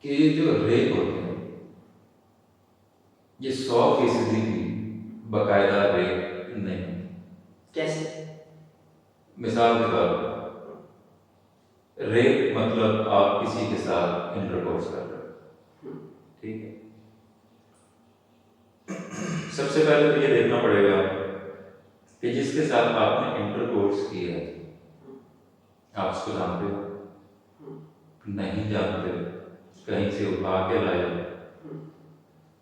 کہ یہ جو ریپ ہوتے ہیں یہ 100% بھی باقاعدہ ریپ نہیں. کیسے؟ مثال کے طور پر ریپ مطلب آپ کسی کے ساتھ انٹرکورس کر رہے ہیں، ٹھیک ہے. سب سے پہلے تو یہ دیکھنا پڑے گا کہ جس کے ساتھ آپ نے انٹرکورس کیا ہے آپ اس کو جانتے ہو؟ نہیں جانتے. کہیں سے اٹھا کے لائے،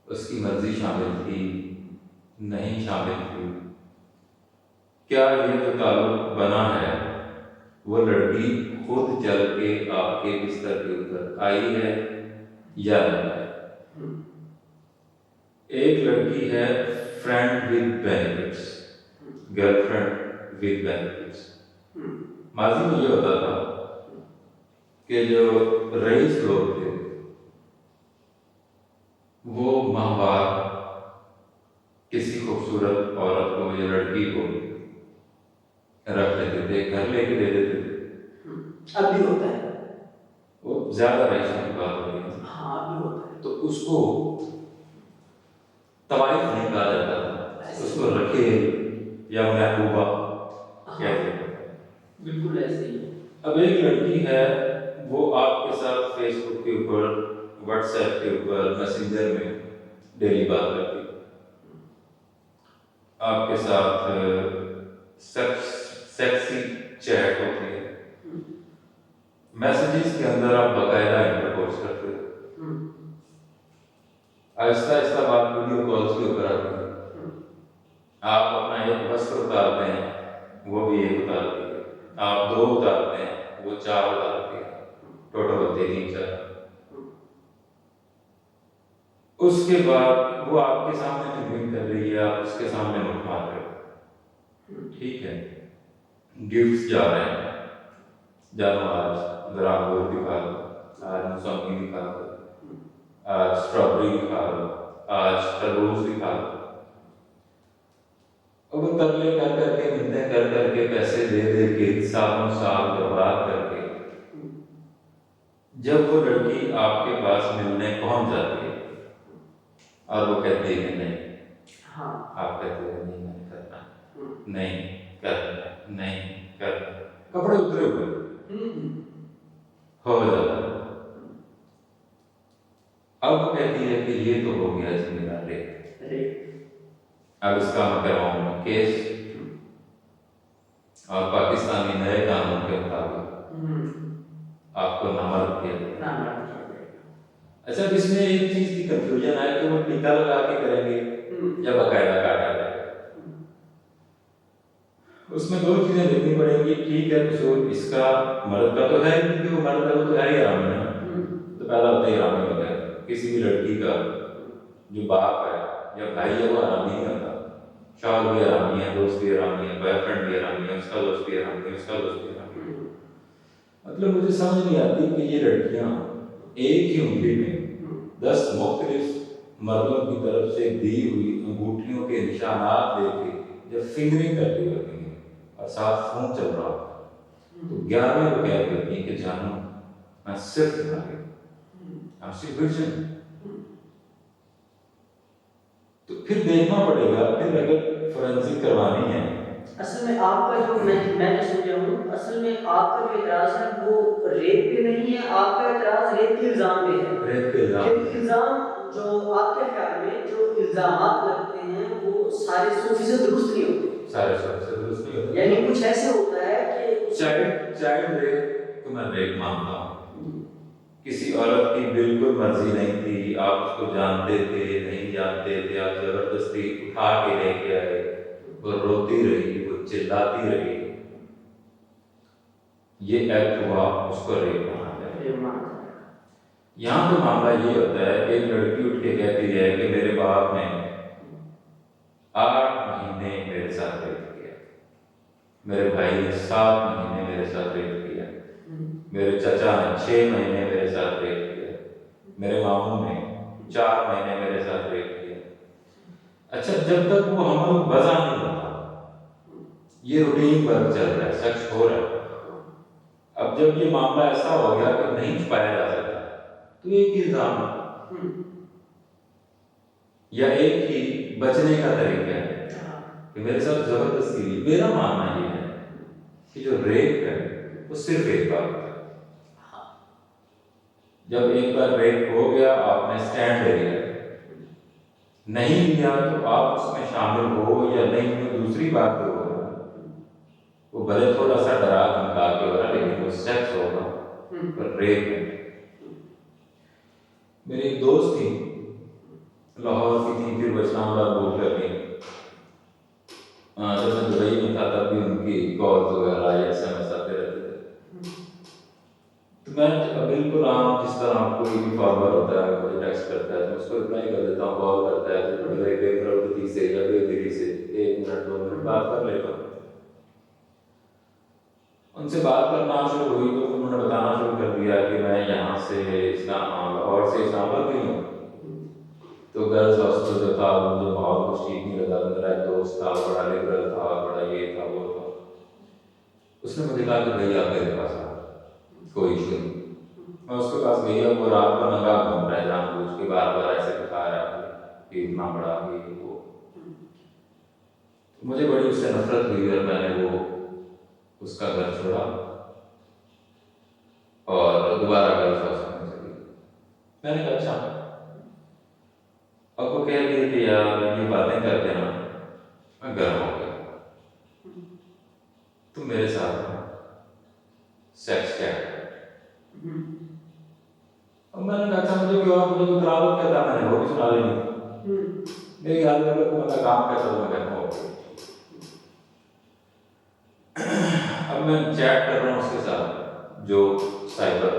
اس کی مرضی شامل تھی نہیں شامل تھی. کیا یہ جو تعلق بنا ہے وہ لڑکی خود چل کے آپ کے بستر کے اوپر آئی ہے یا نہیں ہے؟ ایک لڑکی ہے friend with benefits, girl friend with benefits. ماضی میں یہ ہوتا تھا کہ جو رئیس لوگ تھے وہ ماہوار کسی خوبصورت عورت کو یا لڑکی کو رکھ لیتے تھے، گھر لے کے دے دیتے تھے. اب بھی ہوتا ہے، وہ زیادہ رئیسوں کی بات ہو رہی ہے. ہاں اب بھی ہوتا ہے. تو اس کو طوائف نہیں کہا جاتا تھا، اس کو رکھے یا محبوبہ کہتے ہیں. بالکل ایسے ہی. اب ایک لڑکی ہے وہ آپ کے ساتھ فیس بک کے اوپر، واٹس ایپ کے اوپر، میسنجر میں ڈیلی بات کرتی ہے، آپ کے ساتھ سیکسی چیٹ ہوتی ہے، میسیجز کے اندر آپ باقاعدہ انٹرکورس کرتے ہو، آہستہ آہستہ بات ویڈیو کالز کے اوپر آتی ہے. آپ اپنا ایک وسط اتارتے ہیں وہ بھی ایک اتارتی ہے، آپ 2 اتارتے ہیں وہ 4 اتارتی ہے، ٹوٹل ہوتے 3-4. اس کے بعد وہ آپ کے سامنے فلمنگ کر رہی ہے، آپ اس کے سامنے مت مار رہے ہو، ٹھیک ہے. گفٹس جا رہے ہیں، جانو آج ذرا انگور دکھا دو، آج موسمی دکھا دو، آج اسٹرابری دکھا دو، آج تربوز دکھا دو. اور وہ ترلے کر کر کے، منتیں کر کر کے، پیسے دے دے کے، سالوں سال برباد کر کے جب وہ لڑکی آپ کے پاس ملنے پہنچ جاتی ہے اور وہ کہتی ہے کہ نہیں، آپ کہتے ہیں نہیں کرنا، نہیں کرنا، نہیں کرنا، کپڑے اترے ہوئے ہو جاتا ہے. اب کہتی ہے کہ یہ تو ہو گیا جی میرا ریپ، اب اس کا میں کرواؤں گا کیس، اور پاکستانی نئے قانون کے مطابق آپ کو نامرد کیا جائے گا. اچھا اب اس میں ایک چیز کی کنفیوژن ہے کہ وہ ٹیکا لگا کے کریں گے یا باقاعدہ کاٹا جائے گا. اس میں 2 چیزیں دیکھنی پڑیں گی. ٹھیک ہے قصور اس کا مرد کا تو ہے کیونکہ وہ مرد ہے، وہ تو ہے ہی حرامی ہے، تو پہلا ہوتا ہے حرامی ہو گیا. کسی بھی لڑکی کا جو باپ ہے یا بھائی ہے وہ حرامی نہیں ہوتا. شوہر بھی حرامی ہے، دوست بھی حرامی ہے، بوائے فرینڈ بھی حرامی ہے، اس کا دوست بھی حرامی ہے، اس کا دوست بھی حرامی ہے. مطلب مجھے سمجھ نہیں آتی کہ یہ لڑکیاں ایک ہی انگلی میں 10 مختلف مردوں کی طرف سے دی ہوئی انگوٹھیوں کے نشانات لے کے جب فنگرنگ کرتی ہوتی ہیں اور ساتھ فون چل رہا ہوتا ہے تو 11ویں وہ کہہ کرتی ہیں کہ جانو میں صرف تمہاری ہم صرف ورجن. تو پھر دیکھنا پڑے گا، پھر اگر فورینسک کروانی ہے. اصل میں آپ کا جو میں جو سمجھا ہوں، اصل میں آپ کا جو اعتراض ہے وہ ریپ پہ نہیں ہے، آپ کا اعتراض ریپ کے الزام پہ ہے. ریپ کے الزام جو آپ کے خیال میں جو الزامات لگتے ہیں وہ سارے 100% درست نہیں ہوتے، سارے 100% درست نہیں ہوتے. یعنی کچھ ایسے ہوتا ہے کہ چائلڈ ریپ تو میں ریپ مانتا ہوں. کسی عورت کی بالکل مرضی نہیں تھی، آپ اس کو جانتے تھے نہیں جانتے تھے، آپ زبردستی اٹھا کے لے کے آئے، وہ روتی رہی، وہ چلاتی رہی، یہ ایکٹ ہوا، اس کو ریپ مانا جائے. یہاں تو معاملہ یہ ہوتا ہے کہ ایک لڑکی اٹھ کے کہتی ہے کہ میرے باپ نے 8 مہینے میرے ساتھ ریپ کیا، میرے بھائی نے 7 مہینے میرے ساتھ ریپ کیا، میرے چچا نے 6 مہینے میرے ساتھ ریپ کیا، میرے ماموں نے 4 مہینے میرے ساتھ ریپ کیا. اچھا جب تک وہ حمل وضع نہیں ہوتا یہ روٹین ورک چل رہا ہے، سچ ہو رہا ہے. اب جب یہ معاملہ ایسا ہو گیا کہ نہیں چھپایا جا سکتا تو ایک ہی الزام ہے یا ایک ہی بچنے کا طریقہ ہے کہ میرے ساتھ زبردستی ہوئی. میرا ماننا یہ ہے کہ جو ریپ ہے وہ صرف ایک بار ہوتا ہے. جب ایک بار ریپ ہو گیا آپ نے اسٹینڈ لے لیا, نہیں لیا تو آپ اس میں شامل ہو یا نہیں ہو دوسری بات جو ہوگا وہ بھلے تھوڑا سا ڈرا دھمکا کے ہو رہا لیکن وہ سیکس ہوگا پر ریپ ہے. میری ایک دوست تھی لاہور کی تھی, پھر وہ اسلام آباد موو کر گئی. جب میں دبئی میں تھا تب بھی ان کی کالز وغیرہ یا ایس ایم ایس آتے رہتے تھے. تو میں بالکل عام جس طرح آپ کو کوئی فارمر ہوتا ہے مجھے ٹیکسٹ کرتا ہے تو اس کو رپلائی کر دیتا ہوں, کال کرتا ہے تو بے پردگی سے یا بے دلی سے 1 منٹ 2 منٹ بات کر لیتا ہوں. ان سے بات کرنا شروع ہوئی تو انہوں نے بتانا شروع کر دیا کہ میں یہاں سے لاہور سے اسلام آباد گئی ہوں. تو گرلز ہاسٹل جو تھا مجھے بہت کچھ ٹھیک نہیں لگا. میرا ایک دوست تھا بڑا لبرل تھا, بڑا یہ تھا وہ تھا. اس نے مجھے کہا کہ بھائی آپ میرے پاس آ, کوئی ایشو نہیں. میں اس کے پاس گئی, اب وہ رات کو ننگا گھوم رہا ہے جان بوجھ کے, بار بار ایسے دکھا رہا ہے کہ اتنا بڑا یہ وہ. مجھے بڑی اس سے نفرت ہوئی اور میں نے وہ اس کا گھر چھوڑا اور دوبارہ گرلز ہاسٹل میں چلی. میں نے کہا اچھا. اب وہ کہہ رہی ہے کہ یار یہ باتیں کر کے نا میں گرم ہو گیا, تم میرے ساتھ سیکس کیا ہے. اب میں نے کہا اچھا مجھے کوئی خراب کہتا میں نے وہ بھی سنا لینی. میری یاد میں اگر کوئی بندہ کام کرتا تو میں کہتا ہوں. اب میں چیٹ کر رہا ہوں اس کے ساتھ جو سائبر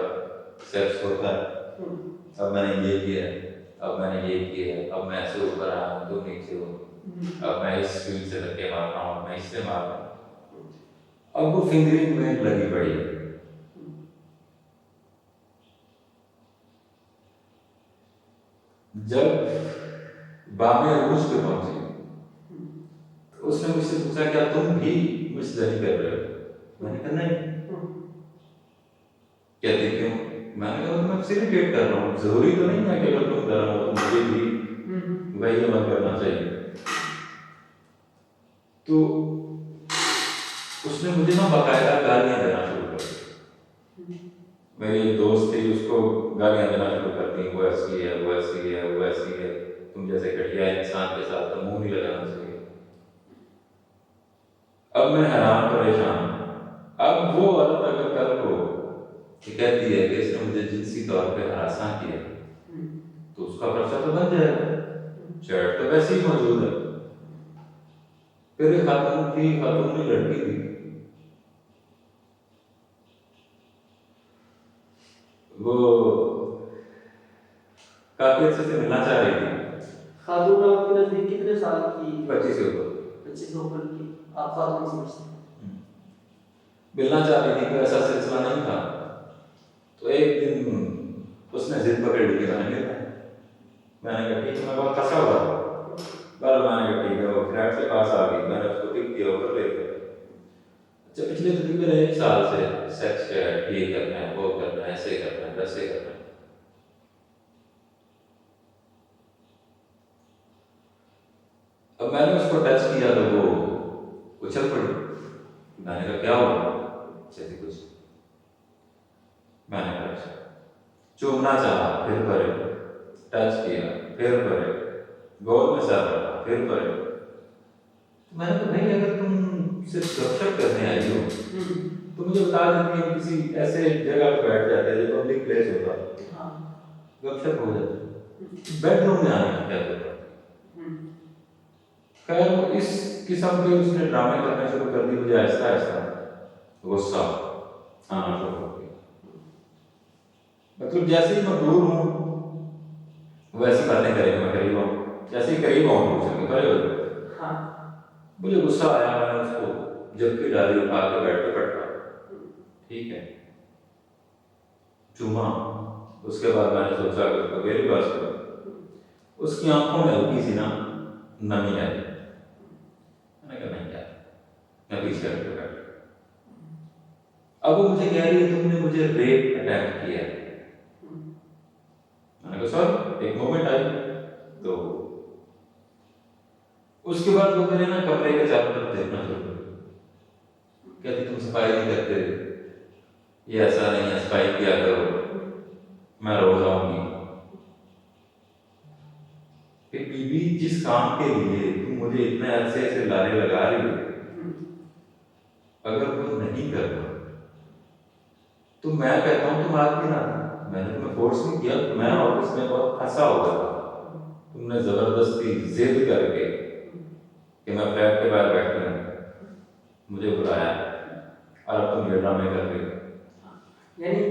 سیکس ہوتا ہے. اب میں نے یہ کیا ہے, اب میں نے یہ کیا ہے, اب میں ایسے اوپر آیا ہوں تم نیچے ہو, اب میں اس فیلڈ سے دھکے مار رہا ہوں, میں اس سے مار رہا ہوں. اب وہ فنگرنگ میں لگی پڑی ہے. جب بامے عروج پہ پہنچی تو اس نے مجھ سے پوچھا کیا تم بھی مجھ سے زنی کر رہے ہو. میں نے کہا نہیں. کہتے کیوں. میں نے کہا میں فیسیلیٹیٹ کر رہا ہوں, ضروری تو نہیں ہے کہ اگر تم گرم ہو تو مجھے بھی وہی عمل کرنا چاہیے. تو اس نے مجھے نا باقاعدہ گالیاں دینا شروع کر دی. میری ایک دوست تھی اس کو گالیاں دینا شروع کر دی, وہ ایسی ہے وہ ایسی ہے وہ ایسی ہے, تم جیسے گھٹیا انسان کے ساتھ تو منہ نہیں لگانا چاہیے. اب میں حیران پریشان. اب وہ عورت اگر کل کو کہتی ہے کہ اس نے مجھے جنسی طور پہ ہراساں کیا تو اس کا پرچہ تو بن جائے گا, چیٹ تو ویسے ہی موجود ہے. پھر ایک خاتون تھی, خاتون کی لڑکی تھی, وہ کافی اچھے سے ملنا چاہ رہی تھی. خاتون آپ کے نزدیک کتنے سال کی؟ 25 سے اوپر. 25 سے اوپر کی. آپ خاتون سمجھتے ہیں. ملنا چاہ رہی تھی, کوئی ایسا سلسلہ نہیں تھا. تو ایک دن اس نے ضد پکڑ لی کہ میں نے ملنا ہے. میں نے کہا ٹھیک ہے, میں بہت پھنسا ہوا تھا. پر میں نے کہا ٹھیک ہے, وہ فلیٹ کے پاس آ گئی. میں نے اس کو پک کیا اوپر لے گیا. اچھا پچھلے تقریباً 1 سال سے سیکس کیا ہے, یہ کرنا ہے وہ کرنا ہے, ایسے کرنا ہے ویسے کرنا ہے. اب میں نے اس کو ٹچ کیا تو وہ اچھل پڑی. میں نے کہا کیا ہوا, جیسے کچھ. میں نے کہا چومنا چاہا, پھر پرے, ٹچ کیا پھر پرے, گول میں سر رکھا پھر پرے. میں نے کہا بھائی اگر تم صرف گپ شپ کرنے آئی ہو تو مجھے بتا دیتی ہے, کسی ایسے جگہ پہ بیٹھ جاتے ہیں جو پبلک پلیس ہوتا ہے, گپ شپ ہو جاتی. بیڈ روم میں آنے کی کیا ضرورت. خیر وہ اس قسم کے اس نے ڈرامے کرنے شروع کر دی. مجھے آہستہ آہستہ غصہ آنا شروع ہو گیا. مطلب جیسے ہی میں دور ہوں ویسی باتیں کرے گا, میں قریب ہوں, جیسے ہی قریب ہوں پوچھیں گے پڑے ہو. مجھے غصہ آیا, میں نے اس کو جب کی ڈالی اٹھا کے بیٹھ کے پٹکا. ٹھیک ہے, چوما. اس کے بعد میں نے سوچا کہ اس کو میری بات کروں. اس کی آنکھوں میں ہلکی سی نا نمی آئی. میں نے کہا نہیں کیا, میں پیچھے ہٹ کے بیٹھ گیا. اب وہ مجھے کہہ رہی ہے تم نے مجھے ریپ اٹیمپٹ کیا ہے. سر ایک مومنٹ آئی تو اس کے بعد وہ میرے نا کمرے کے چاروں طرف دیکھنا شروع کر کہتی تم صفائی نہیں کرتے، یہ ایسا نہیں ہے، صفائی کیا کرو، میں رو جاؤں گی. کہ بی بی جس کام کے لیے تم مجھے اتنے عرصے سے لارے لگا رہی ہو، اگر وہ نہیں کرتا تو میں کہتا ہوں تم آدمی نہ تھا، میں نے تمہیں فورس نہیں کیا، میں آفس میں بہت پھنسا ہوا تھا، تم نے زبردستی ضد کر کے کہ میں فلیٹ کے باہر بیٹھتا ہوں مجھے بلایا اور اب تم یہ ڈرامے کر رہے ہو. یعنی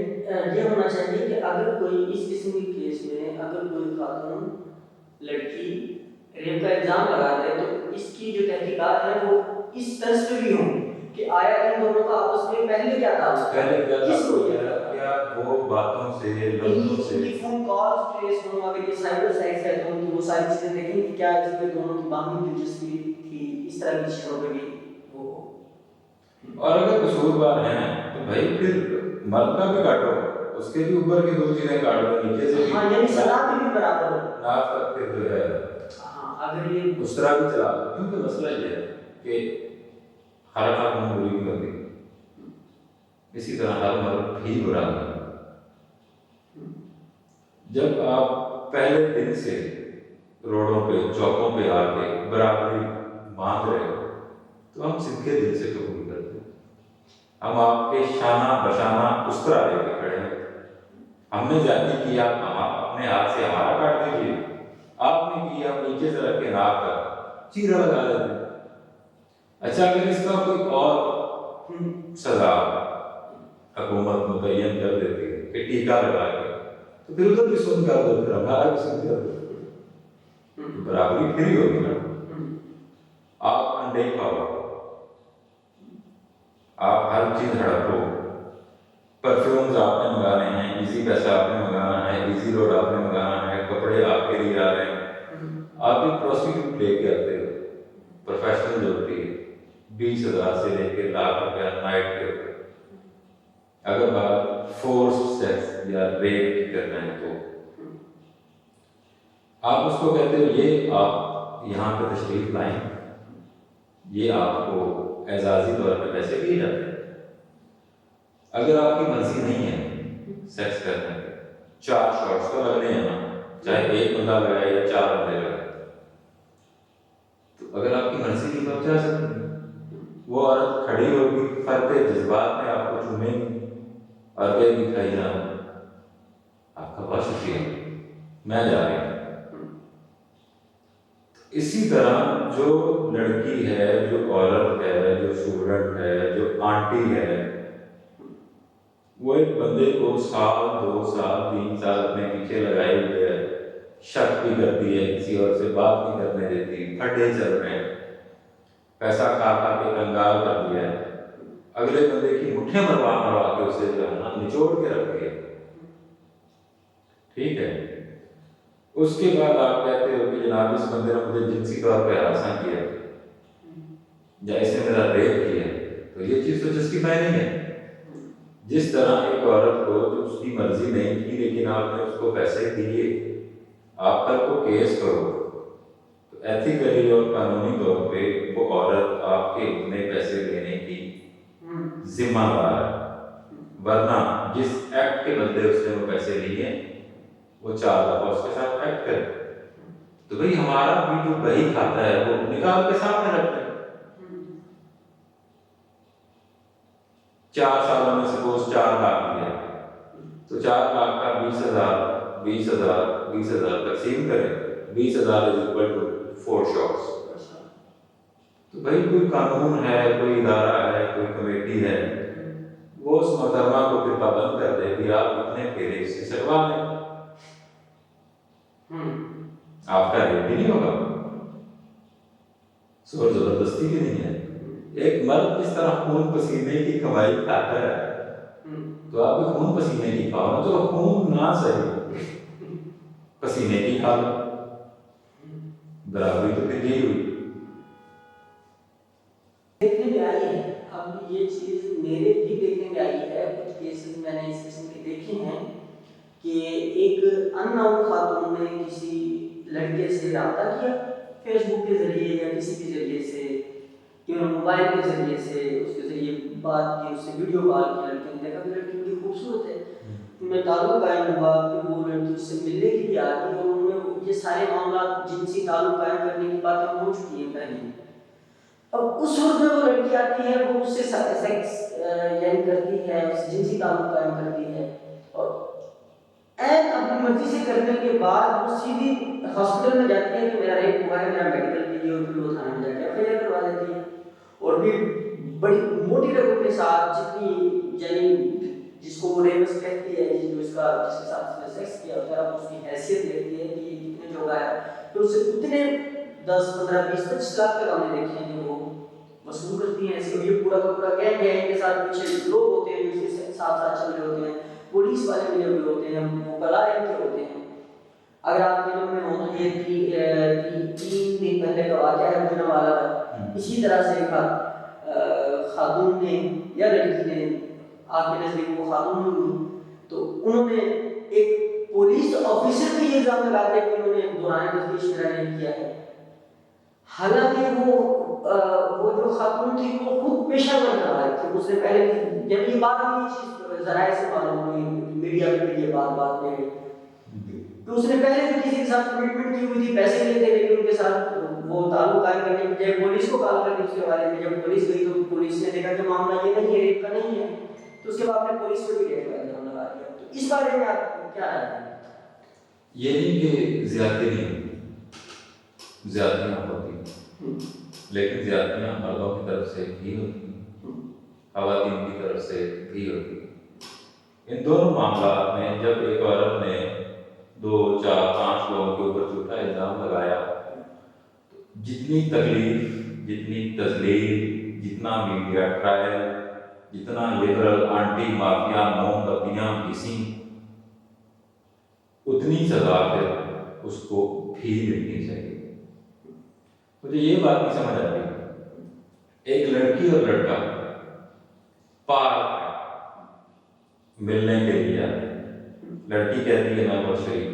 یہ ہونا چاہیے کہ اگر کوئی اس قسم کے کیس میں اگر کوئی خاتون لڑکی ریپ کا الزام لگا دے تو اس کی جو تحقیقات ہیں وہ اس طرح سے بھی ہوں کہ آیا ان دونوں کا آپس میں پہلے کیا تھا، پہلے کیا وہ باتوں سے لفظوں سے فون کالز ٹریس ہوں، اگر یہ سائبر سائٹس ہے تو ان کی وہ ساری چیزیں دیکھیں کہ کیا اس میں دونوں کی باہمی دلچسپی تھی، اس طرح کی چیزوں پہ بھی وہ. اور اگر قصوروار ہیں تو بھائی پھر مرد کا بھی کاٹو، اس کے بھی اوپر کی 2 چیزیں کاٹ دو، نیچے سے بھی. ہاں یعنی سزا بھی برابر ہو، ناف تک پھر جو ہے اگر یہ اس طرح بھی چلا دو. کیونکہ مسئلہ یہ ہے کہ ہر خاتون بری نہیں ہوتی، اسی طرح ہر مرد بھی برا نہیں. جب آپ پہلے دن سے روڈوں پہ چوکوں پہ آ کے برابری مانگ رہے ہو تو ہم سیدھے دل سے قبول کرتے ہیں. ہم آپ کے شانہ بشانہ اس طرح لے کے کھڑے ہیں. ہم نے جاتی کیا اپنے ہاتھ سے ہمارا کاٹ دیجیے، آپ نے کیا نیچے سے رکھ کے ناک کا چیرا لگا دیتے. اچھا اگر اس کا کوئی اور سزا حکومت متعین کر دیتی ہے کہ ٹیکہ لگا کے تو پھر ادھر بھی سن کر دو، پھر ہمارا بھی سن کر دو، برابری پھر ہی ہوگی نا. آپ انڈے کھاؤ، آپ ہر چیز ہڑپو، پرفیومز آپ نے منگانے ہیں، ایزی پیسہ آپ نے منگانا ہے، ایزی روڈ آپ نے منگانا ہے، کپڑے آپ کے لیے آ رہے ہیں. آپ ایک پروسٹیٹیوٹ لے کے آتے ہو پروفیشنل جو ہوتی ہے 20,000 سے لے کے لاکھ روپیہ نائٹ کے اوپر. اگر بات فورس سیکس یا ریپ کی کرنا ہے تو آپ اس کو کہتے ہو یہ آپ یہاں پہ تشریف لائیں، یہ آپ کو اعزازی طور پہ پیسے دیے جاتے ہیں. اگر آپ کی مرضی نہیں ہے سیکس کرنے پہ 4 شاٹس تو لگنے ہیں نا، چاہے ایک بندہ لگائے یا 4 بندے لگائے. تو اگر آپ کی مرضی نہیں تو آپ جا سکتے ہیں. وہ عورت کھڑی ہوگی فرتے جذبات میں آپ کو چومے گی اور کہے گی کھائی جانا آپ کا بہت شکریہ میں جا رہی ہوں. اسی طرح جو لڑکی ہے، جو عورت ہے، جو اسٹوڈنٹ ہے، جو آنٹی ہے، وہ ایک بندے کو 1 سال 2 سال 3 سال اپنے پیچھے لگائے ہوئے ہے، شک بھی کرتی ہے، کسی اور سے بات نہیں کرنے دیتی، پھٹے چل رہے ہیں، پیسہ کھا کھا کے کنگال کر دیا ہے، اگلے بندے کی مٹھیں مروا کے اسے جو ہے نا نچوڑ کے رکھ دیا. ٹھیک ہے، اس کے بعد آپ کہتے ہو کہ جناب اس بندے نے مجھے جنسی طور پہ ہراساں کیا یا اس نے میرا ریپ کیا، تو یہ چیز تو جسٹیفائی نہیں ہے. جس طرح ایک عورت کو جو اس کی مرضی نہیں تھی لیکن آپ نے اس کو پیسے دیے، آپ تک کو کیس کرو تو ایتھیکلی اور قانونی طور پہ وہ عورت آپ کے اتنے پیسے دینے کی ذمہ دار ہے. ورنہ جس ایکٹ کے بدلے اس نے وہ پیسے لیے وہ 4 دفعہ اس کے ساتھ ایکٹ کرے. تو بھئی ہمارا بھی جو بہی کھاتا ہے وہ نکال کے سامنے رکھتے ہیں. 4 سالوں میں سپوز 4 لاکھ دیا تو 4 لاکھ کا 20,000 تقسیم کریں، 20,000 از اکول ٹو 4 شاٹس. تو بھائی کوئی قانون ہے، کوئی ادارہ ہے، کوئی کمیٹی ہے، وہ اس محترمہ کو پھر پابند کر دے کہ آپ اتنے پھیرے اس سے سکوا لیں، آپ کا ریپ بھی نہیں ہوگا، زور زبردستی بھی نہیں ہے. ایک مرد جس طرح خون پسینے کی کمائی کھاتا ہے تو آپ بھی خون پسینے کی کھاؤ نا. چلو خون نہ صحیح پسینے کی کھا لو، برابری تو پھر یہی ہوئی. دیکھنے میں آئی ہے، اب یہ چیز میرے بھی دیکھنے میں آئی ہے، کچھ کیسز میں نے اس قسم کے دیکھے ہیں کہ ایک ان نون خاتون نے کسی لڑکے سے رابطہ کیا فیس بک کے ذریعے یا کسی بھی ذریعے سے یا موبائل کے ذریعے سے، اس کے ذریعے بات کی، اس سے ویڈیو کال کی، لڑکے نے دیکھا کہ لڑکی بڑی خوبصورت ہے، ان میں تعلق قائم ہوا کہ وہ لڑکی اس سے ملنے کے لیے آ گئی اور ان میں یہ سارے معاملات جنسی تعلق قائم کرنے کی باتیں ہو چکی ہیں پہلے. اب اس وقت میں وہ لڑکی آتی ہے، وہ اس سے سیکس یعنی کرتی ہے، اس سے جنسی تعلق قائم کرتی ہے اور این اپنی مرضی سے کرنے کے بعد وہ سیدھی ہاسپٹل میں جاتی ہے کہ میرا ریپ ہوا ہے، میرا میڈیکل دیجیے، اور پھر وہ تھانے میں جا کے ایف آئی آر کروا دیتی ہے اور پھر بڑی موٹی رقم کے ساتھ جتنی یعنی جس کو وہ ریپس کہتی ہے، جس کے ساتھ اس نے سیکس کیا ہوتا ہے، اس کی حیثیت دیکھتی ہے کہ یہ کتنے جو ہے تو اس سے اتنے 10 15 20 25 لاکھ تک ہم نے دیکھے ہیں کہ وہ وصول کرتی ہیں. ایسے یہ پورا کا پورا گینگ ہے، ان کے ساتھ پیچھے لوگ ہوتے ہیں جو اس کے ساتھ ساتھ چل رہے ہوتے ہیں، پولیس والے ملے ہوئے ہوتے ہیں، وکلاء ان کے ہوتے ہیں. اگر آپ کے علم میں ہو تو یہ 3 دن پہلے کا واقعہ ہے گجرا والا کا. اسی طرح سے خاتون نے یا لڑکی نے آپ کے نزدیک وہ خاتون ہوئی تو انہوں نے ایک پولیس آفیسر پہ یہ الزام لگا دیا کہ انہوں نے دوران تفتیش میرا نہیں کیا ہے، حالانکہ وہ جو خاتون تھی وہ خود پیشہ ور رہا تھی. اس نے پہلے جب یہ بات ہوئی چیز ذرائع سے معلوم ہوئی، میڈیا پہ بھی یہ بات میں تو اس نے پہلے بھی کسی کے ساتھ کمٹمنٹ کی ہوئی تھی، پیسے لیے تھے، لیکن ان کے ساتھ وہ تعلق قائم کرنے کے بجائے پولیس کو کال کر دی. اس کے بارے میں جب پولیس گئی تو پولیس نے دیکھا کہ معاملہ یہ نہیں ہے، ریپ کا نہیں ہے، تو اس کے بعد نے پولیس کو بھی ریپ کا الزام لگا دیا. تو اس بارے میں آپ کیا ہے؟ یہ نہیں کہ زیادتی نہیں ہوتی، زیادتیاں ہوتی، لیکن زیادتیاں مردوں کی طرف سے بھی ہوتی ہیں، خواتین کی طرف سے بھی ہوتی ہیں. ان دونوں معاملات میں جب ایک عورت نے 2 4 5 لوگوں کے اوپر جھوٹا الزام لگایا، جتنی تکلیف، جتنی تذلیل، جتنا میڈیا ٹرائل، جتنا لبرل آنٹی مافیا موم بتیاں گھسیں، اتنی سزا پھر اس کو بھی ملنی چاہیے. مجھے یہ بات نہیں سمجھ آتی، ایک لڑکی اور لڑکا پارک ملنے کے لیے لڑکی کہتی ہے میں بہت شریف،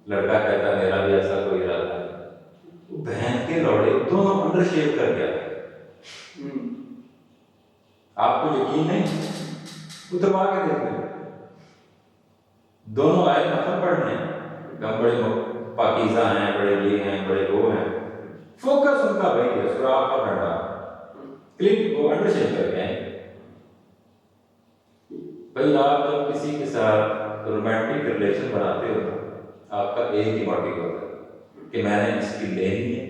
لڑکا کہتا ہے میرا بھی ایسا کوئی ارادہ ہے. بہن کے لوڑے دونوں انڈر شیو کر گیا. آپ کو یقین نہیں؟ اتروا کے دیکھ لیں، دونوں آئے نفل پڑھنے، ہم بڑے پاکیزہ ہیں، بڑے یہ ہیں، بڑے وہ ہیں، فوکس ان کا وہی ہے، سراغ کا ڈنڈا کلک وہ انڈر شیو کر گئے. بھائی آپ جب کسی کے ساتھ رومانٹک ریلیشن بناتے ہو آپ کا ایک ہی موٹیو ہوتا ہے کہ میں نے اس کی لینی ہے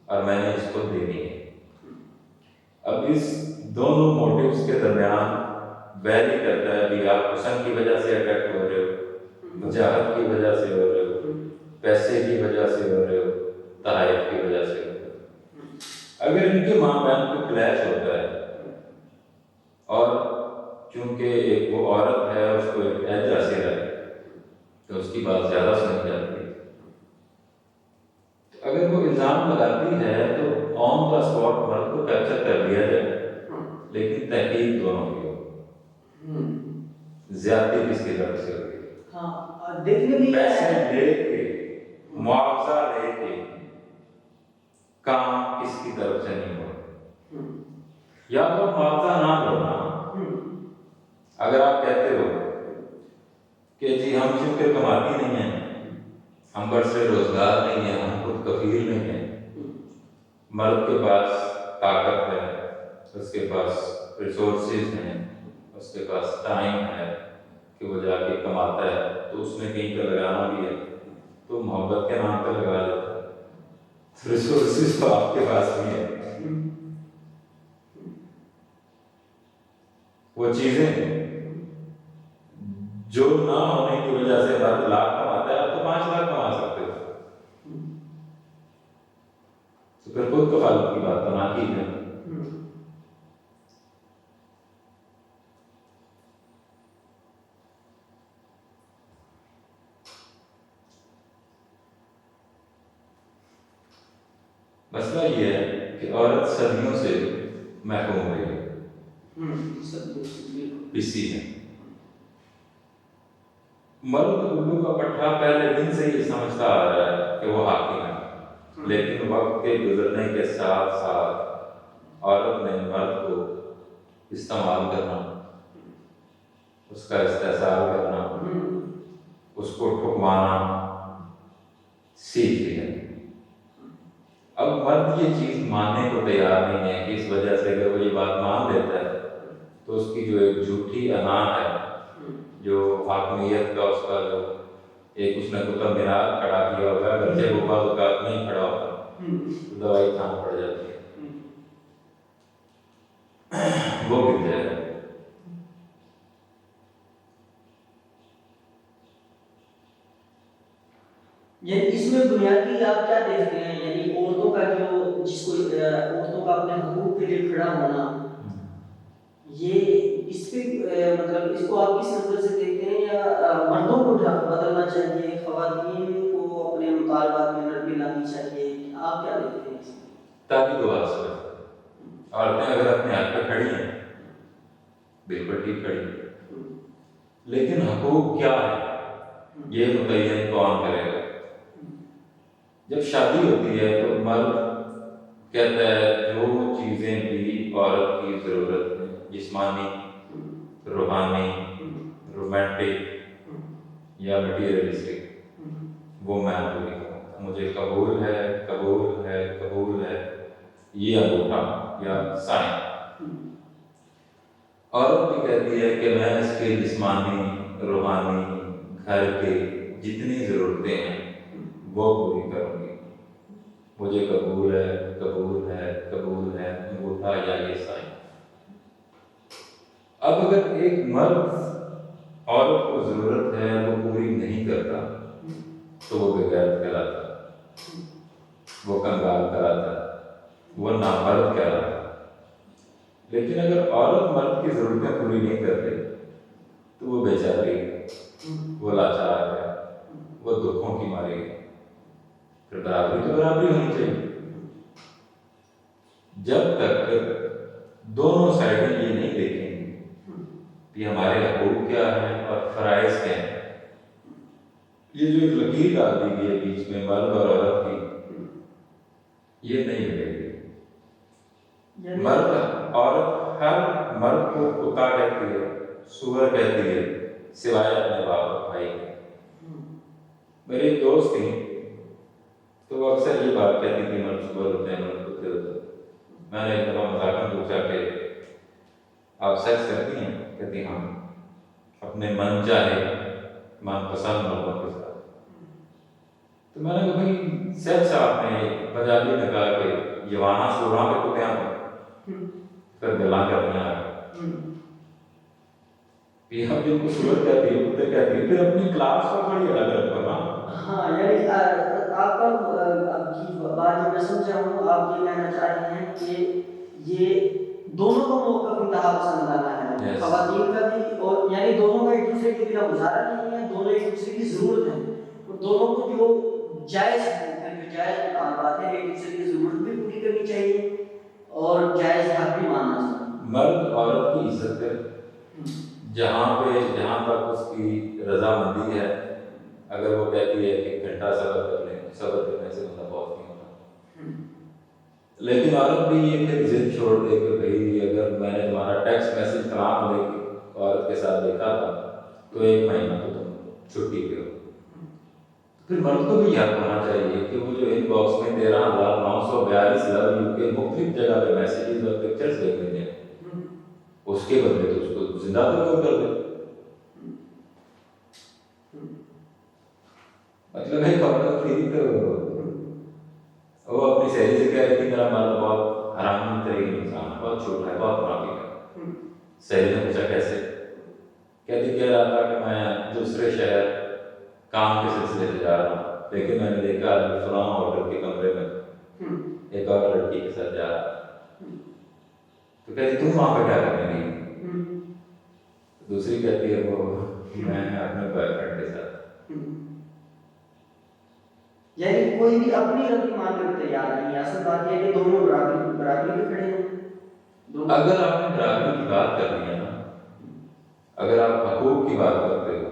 اور میں نے اس کو دینی ہے. اب اس دونوں موٹیوز کے درمیان ویری کرتا ہے کہ آپ حسن کی وجہ سے اٹریکٹ ہو رہے ہو، وجاہت کی وجہ سے ہو رہے ہو، پیسے کی وجہ سے ہو رہے ہو، تحائف کی وجہ سے ہو رہے ہو. اگر ان کے ماں بہن کو کلیش ہوتا ہے اور چونکہ ایک وہ عورت ہے اس کو ایک ایج حاصل ہے تو اس کی بات زیادہ سمجھ جاتی ہے. اگر وہ الزام لگاتی ہے تو آن دا اسپاٹ مرد کو کیپچر کر لیا جائے، لیکن تحقیق دونوں کی ہو، زیادتی کس کی طرف سے ہوگی، پیسے لے کے معاوضہ لے کے کام کس کی طرف سے نہیں ہو. یا تو معاوضہ نہ دو. اگر آپ کہتے ہو کہ جی ہم چونکہ کماتی نہیں ہیں، ہم پر سے روزگار نہیں ہے، ہم خود کفیل نہیں ہیں، مرد کے پاس طاقت ہے، اس کے پاس ریسورسز ہیں، اس کے پاس ٹائم ہے کہ وہ جا کے کماتا ہے، تو اس میں کہیں پہ لگانا بھی ہے تو محبت کے نام پہ لگا دیتا ہے، ریسورسز تو آپ کے پاس بھی ہے. وہ چیزیں جو نہ ہونے کی وجہ سے مرد لاکھ کماتا ہے، آپ تو 5 لاکھ کما سکتے ہو. تو پھر خود کفالت کی بات تو نہ کی جائے. مسئلہ یہ ہے کہ عورت صدیوں سے محروم ہوئی ہے، پسی ہے. مرد الو کا پٹھا پہلے دن سے یہ سمجھتا آ رہا ہے کہ وہ حاکم ہے، لیکن وقت کے گزرنے کے ساتھ ساتھ عورت نے مرد کو استعمال کرنا، اس کا استحصال کرنا، اس کو ٹھکوانا سیکھ لیا۔ اب مرد یہ چیز ماننے کو تیار نہیں ہے کہ اس وجہ سے اگر وہ یہ بات مان لیتا ہے تو اس کی جو ایک جھوٹی انا ہے، جو حاکمیت کا اس کا جو ایک اس نے کتب مینار کھڑا کیا ہوگا، اگرچہ وہ بعض اوقات نہیں کھڑا ہوتا تو دوائی کھانا پڑ جاتی ہے، وہ گر جائے گا۔ یعنی اس میں بنیادی آپ کیا دیکھتے ہیں، یعنی عورتوں کا جو جس کو عورتوں کا اپنے حقوق کے لیے کھڑا ہونا، یہ اس پہ مطلب اس کو آپ کس نظر سے دیکھتے ہیں، یا مردوں کو بدلنا چاہیے، خواتین کو اپنے مطالبات میں نرمی لانی چاہیے، آپ کیا دیکھتے ہیں اس میں؟ تاکہ دعا سے عورتیں اگر اپنے حق پہ کھڑی ہیں بالکل ٹھیک کھڑی ہیں، لیکن حقوق کیا ہے یہ متعین کون کرے گا؟ جب شادی ہوتی ہے تو مرد کہتا ہے جو چیزیں بھی عورت کی ضرورت ہے، جسمانی، روحانی، رومانٹک یا مٹیریلسٹک، وہ میں پوری کروں، مجھے قبول ہے، قبول ہے، قبول ہے، یہ انگوٹھا یا سائن۔ عورت بھی کہتی ہے کہ میں اس کے جسمانی، روحانی، گھر کے جتنی ضرورتیں ہیں وہ پوری کروں گی، مجھے قبول ہے، قبول ہے، قبول ہے، انگوٹھا یا یہ سائن۔ اب اگر ایک مرد عورت کو ضرورت ہے وہ پوری نہیں کرتا تو وہ بغیرت کہلاتا ہے، وہ کنگال کہلاتا ہے، وہ نامرد کہلاتا ہے۔ لیکن اگر عورت مرد کی ضرورتیں پوری نہیں کرتی تو وہ بیچاری ہے، وہ لاچار ہے، وہ دکھوں کی ماری ہے۔ پھر برابری تو برابری ہونی چاہیے۔ جب تک دونوں سائڈیں یہ نہیں دیکھیں گی کہ ہمارے حقوق کیا ہیں اور فرائض کیا ہیں، یہ جو ایک لکیر ڈال دی گئی ہے بیچ میں مرد اور عورت کی، یہ نہیں ملے گی۔ مرد عورت ہر مرد کو کتا کہتی ہے، سور کہتی ہے، سوائے اپنے باپ اور بھائی کے۔ میری ایک دوست تھی تو وہ اکثر یہ بات کہتی تھی مرد سور ہوتے ہیں، مرد کتے ہوتے ہیں۔ میں نے ایک دفعہ مذاق میں پوچھا کہ آپ سیکس کرتی ہیں؟ کہتی ہاں، اپنے من چاہے من پسند مردوں کے ساتھ۔ تو میں نے کہا بھائی سیکس آپ نے پنجابی نے کہا کہ جوانا سوراں کے کتیاں پھر گلاں کرنیاں بھی ہم جن کو سور کہتی ہے، کتے کہتی ہے، پھر اپنی کلاس کو بڑی الگ رکھو نا۔ ہاں یعنی آپ کا کی بات جو میں سمجھا ہوں، آپ یہ کہنا چاہ رہے ہیں کہ یہ دونوں کا موقف انتہا پسندانہ ہے، خواتین کا بھی، اور یعنی دونوں کا ایک دوسرے کے بنا گزارا نہیں ہے، دونوں ایک دوسرے کی ضرورت ہے، اور دونوں کو جو جائز مطالبات ہیں ایک دوسرے کی ضرورت بھی پوری کرنی چاہیے اور جائز حق بھی ماننا چاہیے۔ مرد عورت کی عزت کرے، جہاں تک اس کی رضامندی ہے۔ اگر وہ کہتی ہے کہ ایک گھنٹہ صبر کر لیں، صبر کرنے سے بندہ بہت نہیں ہوتا، لیکن عورت بھی یہ پھر ضد چھوڑ دے کہ بھائی اگر میں نے تمہارا ٹیکسٹ میسج کلام لے کے عورت کے ساتھ دیکھا تھا تو 1 مہینہ تو تم چھٹی پہ ہو۔ پھر مرد کو بھی یاد ہونا چاہیے کہ وہ جو ان باکس میں 13,942 لو یو کے مختلف جگہ پہ میسیجز اور پکچرز دیکھ رہے ہیں، اس کے بدلے تو اس کو زندہ تو کر دے۔ مطلب ہے خبر تھی تو وہ اپنی سہیلی سے کہہ رہی تھی میرا مرد بہت حرامی ترین انسان ہے، بہت چھوٹا ہے، بہت منافق ہے۔ سہیلی نے پوچھا کیسے؟ کہہ رہا تھا کہ میں دوسرے شہر کام کے سلسلے سے جا رہا ہوں، لیکن میں نے دیکھا فلاں ہوٹل کے کمرے میں ایک اور لڑکی کے ساتھ جا رہا، تو کہتی تم وہاں پہ کیا کرنے گئی؟ دوسری کہتی ہے وہ میں اپنے بوائے فرینڈ کے ساتھ۔ یعنی کوئی بھی اپنی غلطی ماننے کو تیار نہیں ہے، اصل بات یہ ہے کہ دونوں برابری پہ کھڑے ہیں۔ اگر آپ نے برابری کی بات کرنی ہے نا، اگر آپ حقوق کی بات کرتے ہو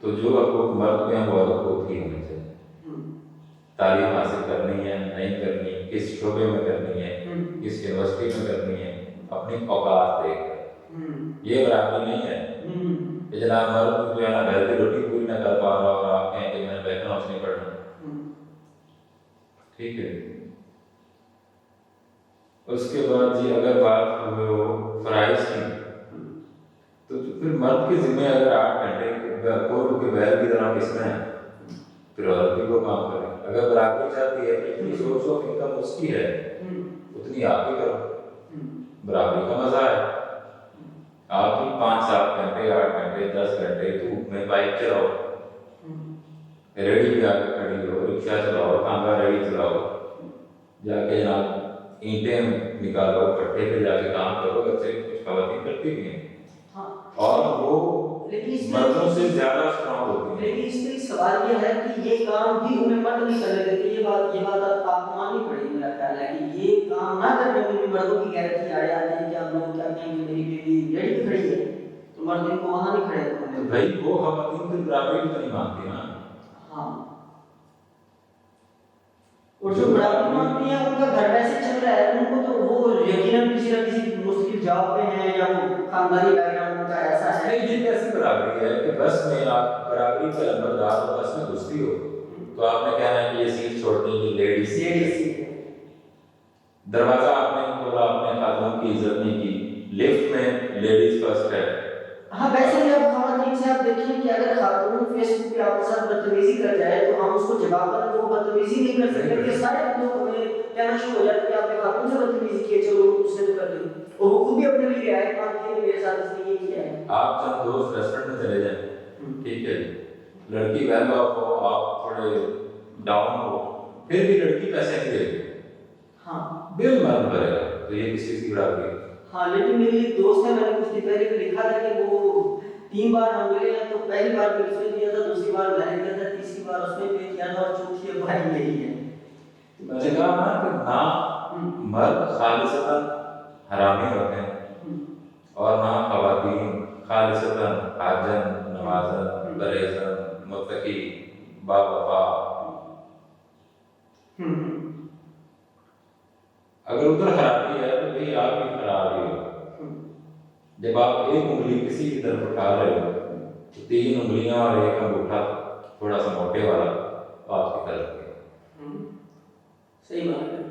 تو جو حقوق مرد میں ہیں وہ حقوق بھی ہونے چاہیے. تعلیم حاصل کرنی ہے نہیں کرنی، کس شعبے میں کرنی ہے، کس یونیورسٹی میں کرنی ہے، اپنی اوقات دیکھ کر. یہ برابری نہیں ہے کہ جناب مرد جو ہے نا گھر کی روٹی پوری نہ کر پا رہا اور آپ کہیں کہ میں نے بیٹھنا اس نہیں پڑھنا. ٹھیک ہے. اس کے بعد جی اگر بات ہوئے ہو فرائض کی، تو پھر مرد کے ذمہ اگر 8 گھنٹے کو کے بہر کی طرح کس میں ہے، پھر عورت بھی وہ کام کرے. اگر برابری چاہتی ہے کہ اتنی سورس آف انکم اس کی ہے اتنی آپ بھی کرو. برابری کا مزہ ہے. آپ بھی 5-7 گھنٹے 8 گھنٹے 10 گھنٹے دھوپ میں بائک چلاؤ، ریڑھی پہ آ کے کھڑی ہو، رکشہ چلاؤ، ٹانگا ریڑھی چلاؤ، جا کے جناب اینٹیں نکالو، پٹھے پہ جا کے کام کرو. بچے کچھ خواتین کرتی بھی ہیں اور وہ مردوں سے زیادہ اسٹرانگ ہوتی ہیں. لیکن اس میں سوال یہ ہے کہ یہ کام بھی انہیں مرد نہیں کرنے دیتے. یہ بات آپ کو ماننی پڑے گی. میرا خیال ہے کہ یہ کام نہ کرنے میں بھی مردوں کی غیرتی آ جاتی ہے کہ ہم لوگ کیا کہیں گے میری بیوی ریڑھی پہ کھڑی ہے تو مرد ان کو وہاں نہیں کھڑے کرتے. بھائی وہ خواتین کی برابری بھی تو نہیں مانگتی نا. ہاں، اور جو برابری مانگتی ہیں ان کا گھر ویسے چل رہا ہے، ان کو تو وہ یقیناً کسی نہ کسی مشکل جاب پہ ہیں یا وہ خاندانی بیک گراؤنڈ کا ایسا ہے. نہیں، یہ کیسی برابری ہے کہ بس میں آپ برابری کے لمبردار ہو، بس میں گھستی ہو تو آپ نے کہنا ہے کہ یہ سیٹ چھوڑ دیں، یہ لیڈیز سیٹ. دروازہ آپ نے کھولا، اپنے خاتون کی عزت نہیں کی. لفٹ میں لیڈیز فرسٹ ہے. ہاں ویسے بھی اب خواتین سے آپ دیکھیں کہ اگر خاتون فیس بک پہ آپ کے ساتھ بدتمیزی کر جائے تو ہم اس کو جواب کر وہ بدتمیزی نہیں کر سکتے کہ سارے لوگ ہمیں کہنا شروع ہو جاتے ہیں کہ آپ نے خاتون سے بدتمیزی کی ہے، چلو اس نے تو کر دی، اور وہ خود بھی اپنے لیے رعایت مانگتی ہے میرے ساتھ اس نے یہ کیا ہے. آپ چند دوست ریسٹورینٹ میں چلے جائیں، ٹھیک ہے جی، لڑکی ویل آف ہو، آپ تھوڑے ڈاؤن ہو، پھر بھی لڑکی پیسے نہیں دے گی. ہاں بل مرد کرے گا. تو یہ کس چیز کی برابری ہے؟ ہاں لیکن میری ایک دوست ہے، میں نے کچھ دن پہلے لکھا تھا کہ وہ 3 بار ہم ملے ہیں تو پہلی بار میں اس نے دیا تھا، دوسری بار میں نے دیا تھا، تیسری بار اس نے پے کیا تھا اور چوتھی بار یہی ہے. میں نے کہا نا کہ نہ مرد خالصتاً حرامی ہوتے ہیں اور نہ خواتین خالصتاً حاجن نمازن پرہیزن متقی باوفا. اگر ادھر خرابی ہے تو بھائی آپ بھی خراب ہی ہو. جب آپ ایک انگلی کسی کی طرف اٹھا رہے ہو تو 3 انگلیاں اور ایک انگوٹھا تھوڑا سا موٹے والا تو آپ کی طرف. صحیح بات ہے.